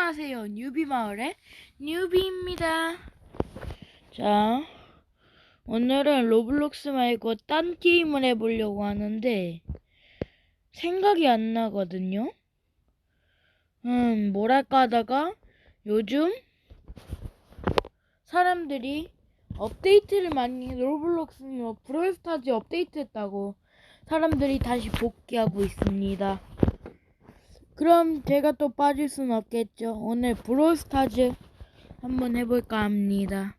안녕하세요. 뉴비마을의 뉴비입니다. 자, 오늘은 로블록스 말고 딴 게임을 해보려고 하는데 생각이 안 나거든요. 뭐랄까 하다가 요즘 사람들이 업데이트를 많이 로블록스 브롤스타즈 업데이트했다고 사람들이 다시 복귀하고 있습니다. 그럼 제가 또 빠질 순 없겠죠. 오늘 브롤스타즈 한번 해볼까 합니다.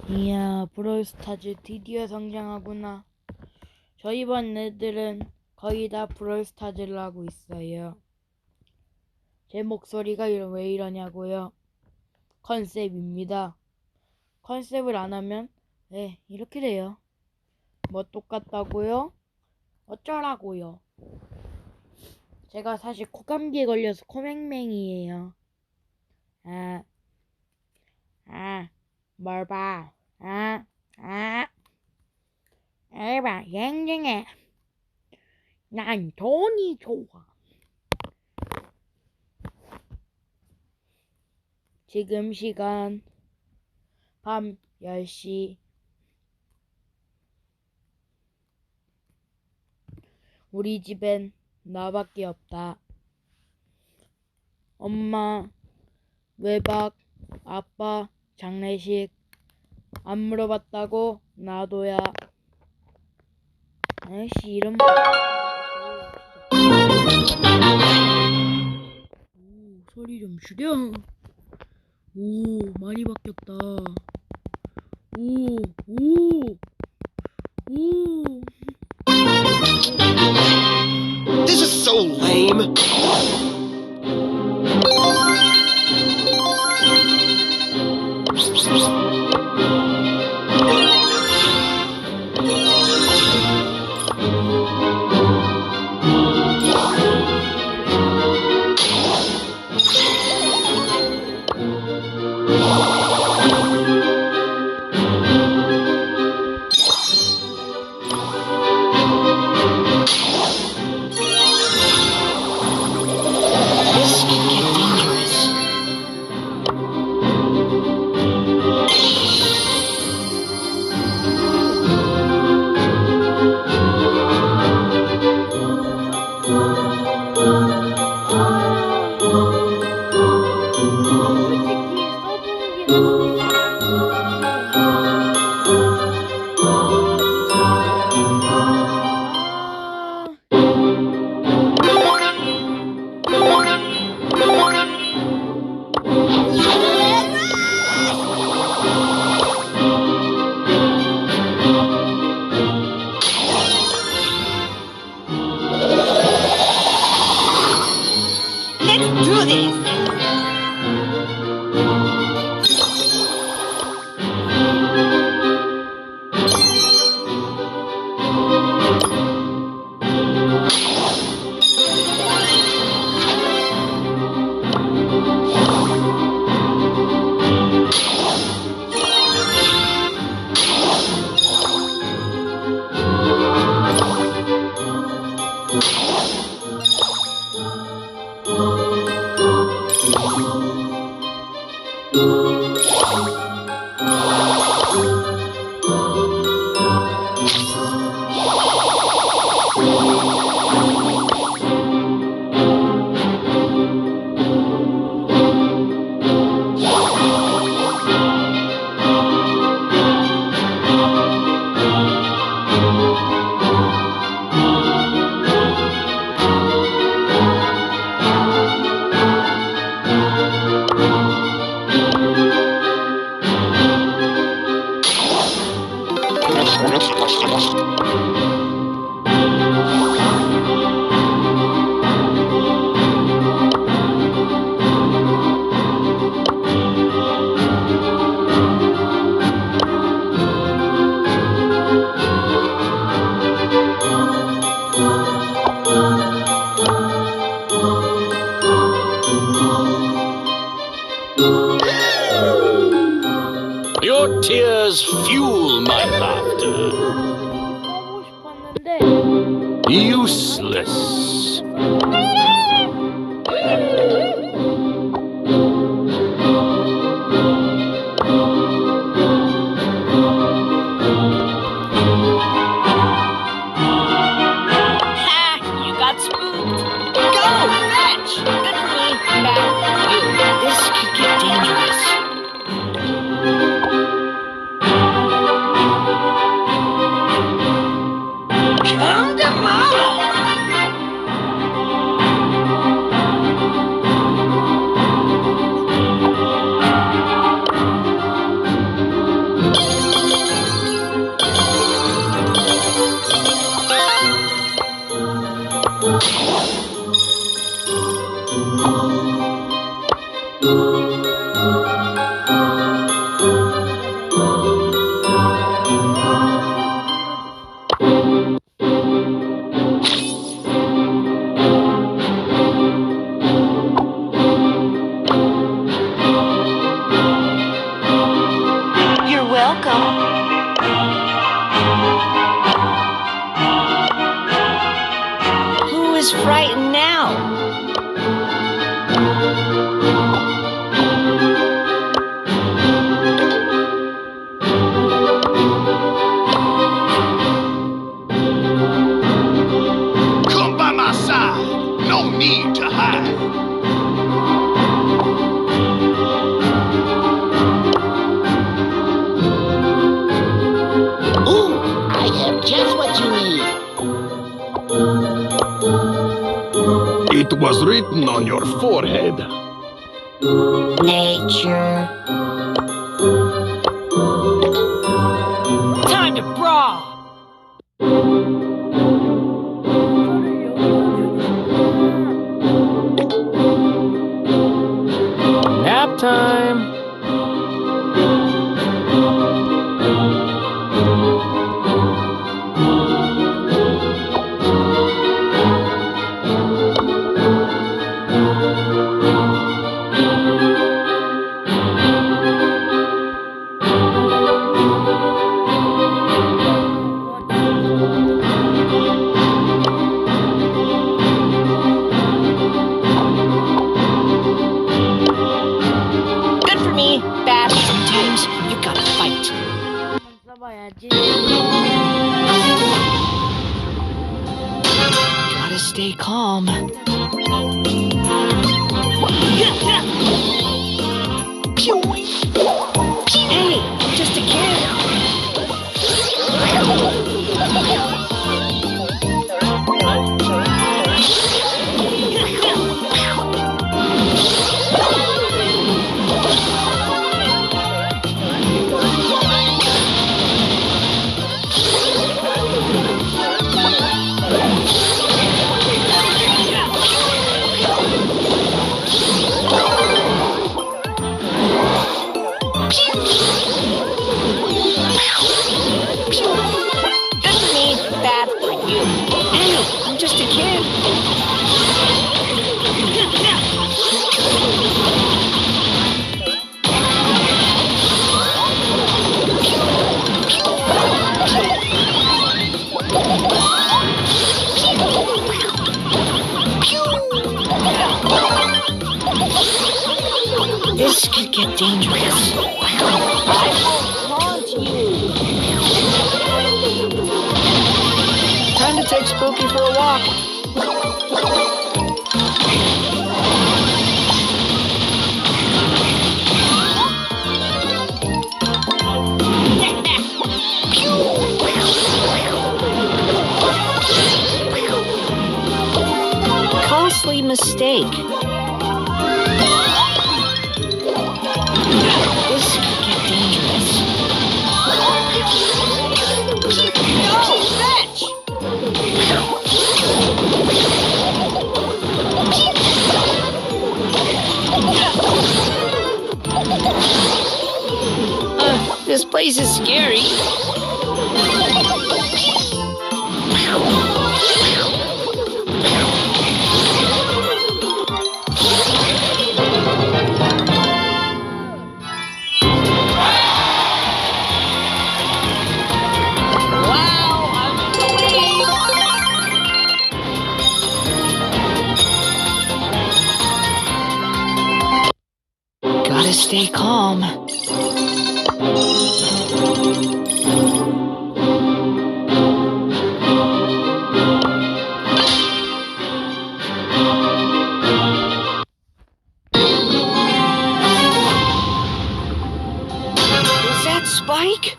이야, 브롤스타즈 드디어 성장하구나. 저희 반 애들은 거의 다 브롤스타즈를 하고 있어요. 제 목소리가 왜 이러냐고요? 컨셉입니다. 컨셉을 안 하면 이렇게 돼요. 뭐 똑같다고요? 어쩌라고요? 제가 사실 코감기에 걸려서 코맹맹이에요. 뭘 봐? 에바, 갱갱해. 난 돈이 좋아. 지금 시간 밤 10시. 우리 집엔 나밖에 없다. 엄마 외박, 아빠 장례식 안 물어봤다고 나도야. 아이씨, 이런 소리 좀 줄여. 오, 많이 바뀌었다. 오. This is so lame. Let's do this! Your tears fuel my laughter. 하고 싶었는데. Useless. You got spooked. Go, fetch. Good for me. Bad for you. This could get dangerous. Come to mama. You're welcome. Who is frightened now? Come by my side. No need to hide. Ooh, I have just what you need. It was written on your forehead. Nature. Time to brawl. Nap time. Good for me. Bad. Sometimes you gotta fight. 써봐야지. Gotta stay calm. Hey, I'm just a kid. Good for me, bad for you. Hey, I'm just a kid. This could get dangerous. I will haunt you. Time to take Spooky for a walk. Costly mistake. This could get dangerous. No, fetch! This place is scary. Gotta stay calm. Is that Spike?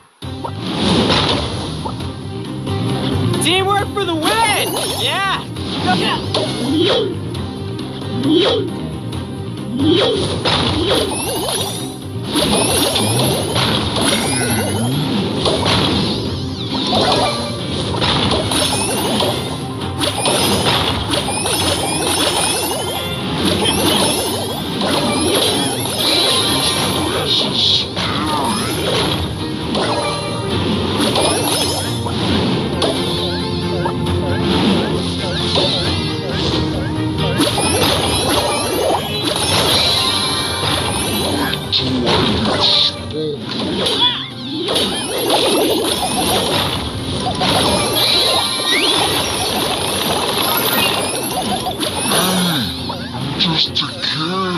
Teamwork for the win! Yeah! Just a kid.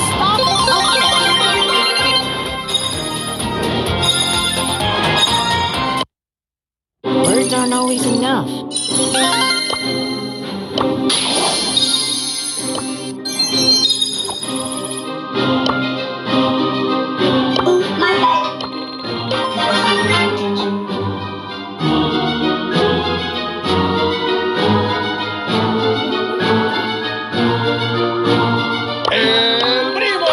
Stop looking at me. Words aren't always enough. El primo.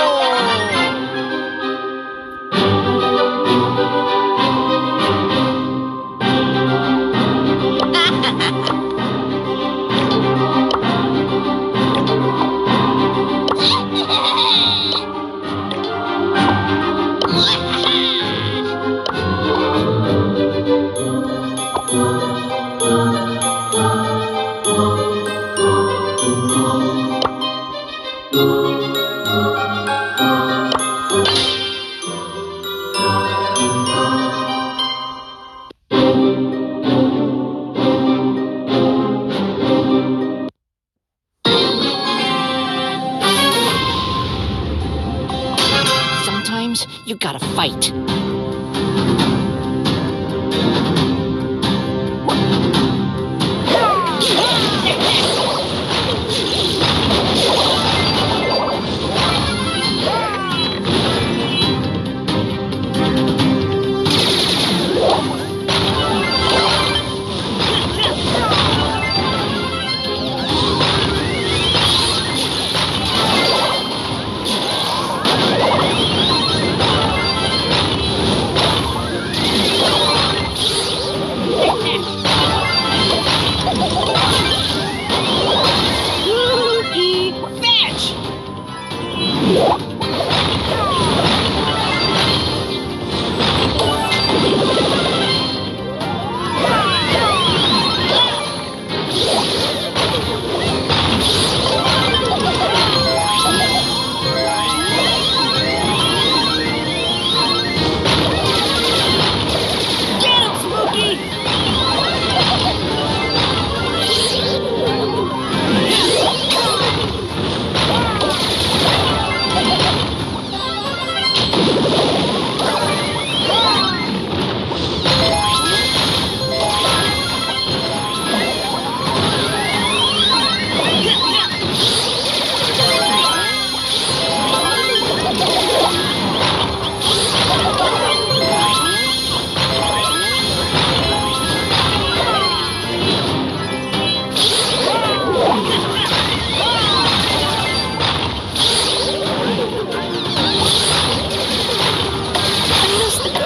Sometimes you gotta fight.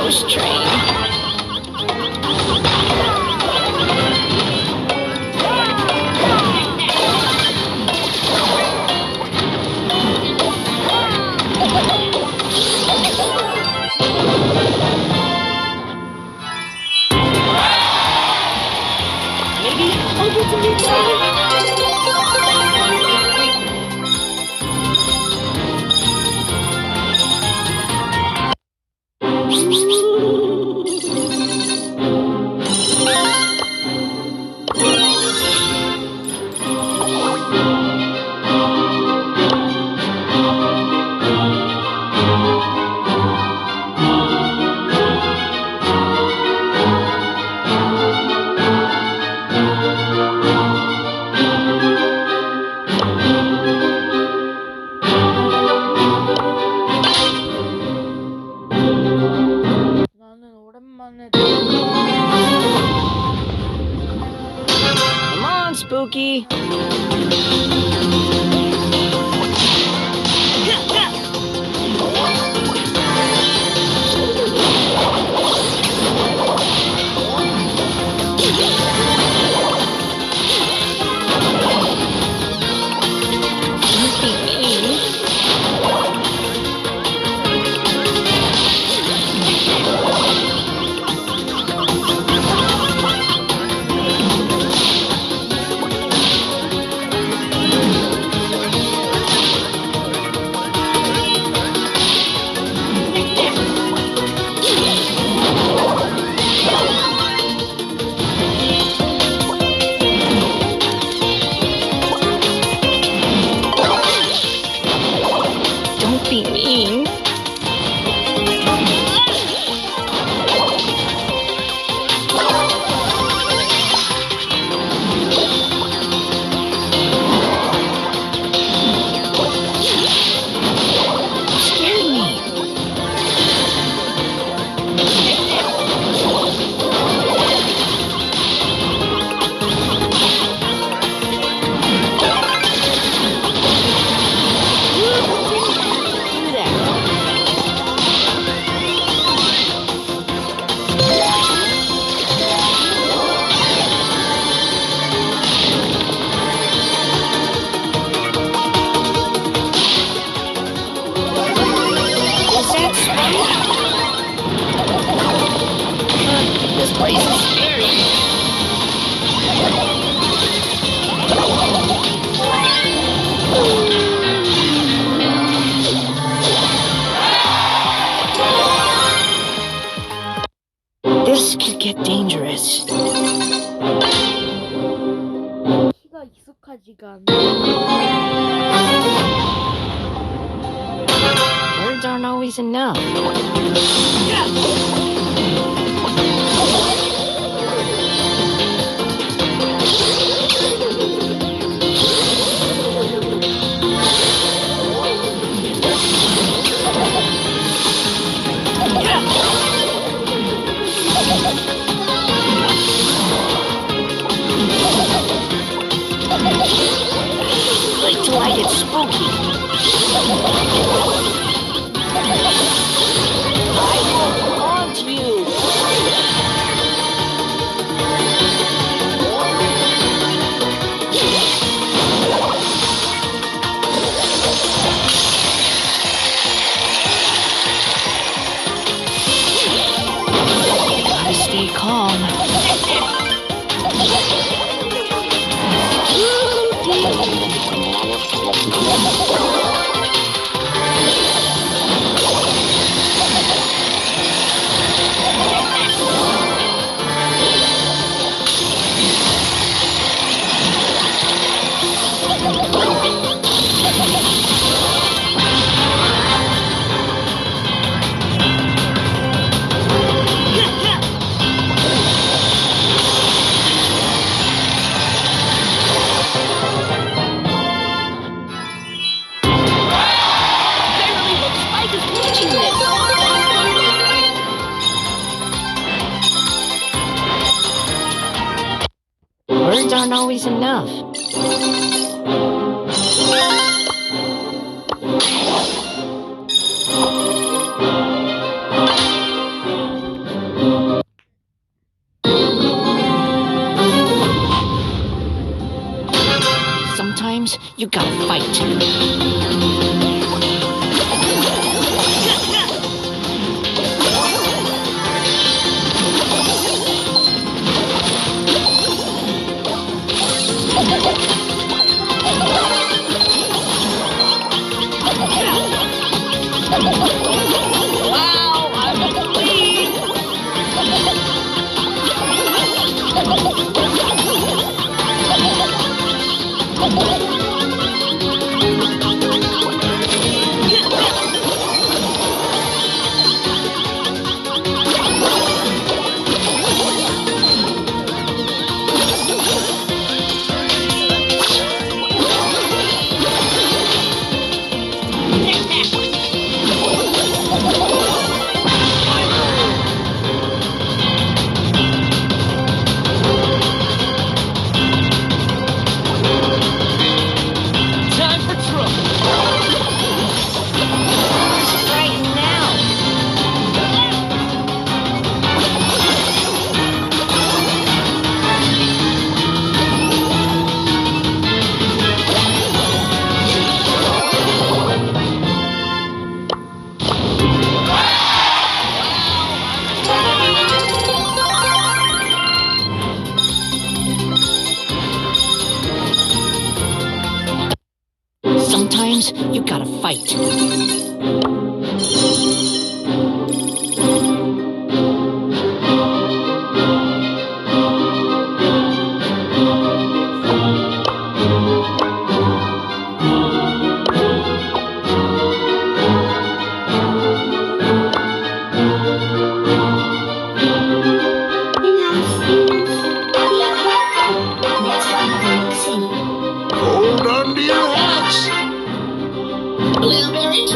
ghost train. Maybe I'll get to meet 나는 오랜만에 Come on, Spooky. Don't be mean. You scared me. Do that. Is that Spike? This place is scary. This could get dangerous. 키가 익숙하지가 않아. Words aren't always enough. Wait till I get spooky. I will haunt you. Gotta stay calm. Words aren't always enough. fight. Wow, I'm in the lead. Time for trouble. Right now. Sometimes you gotta fight. Hold on to your hats. Blueberry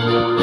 Bye.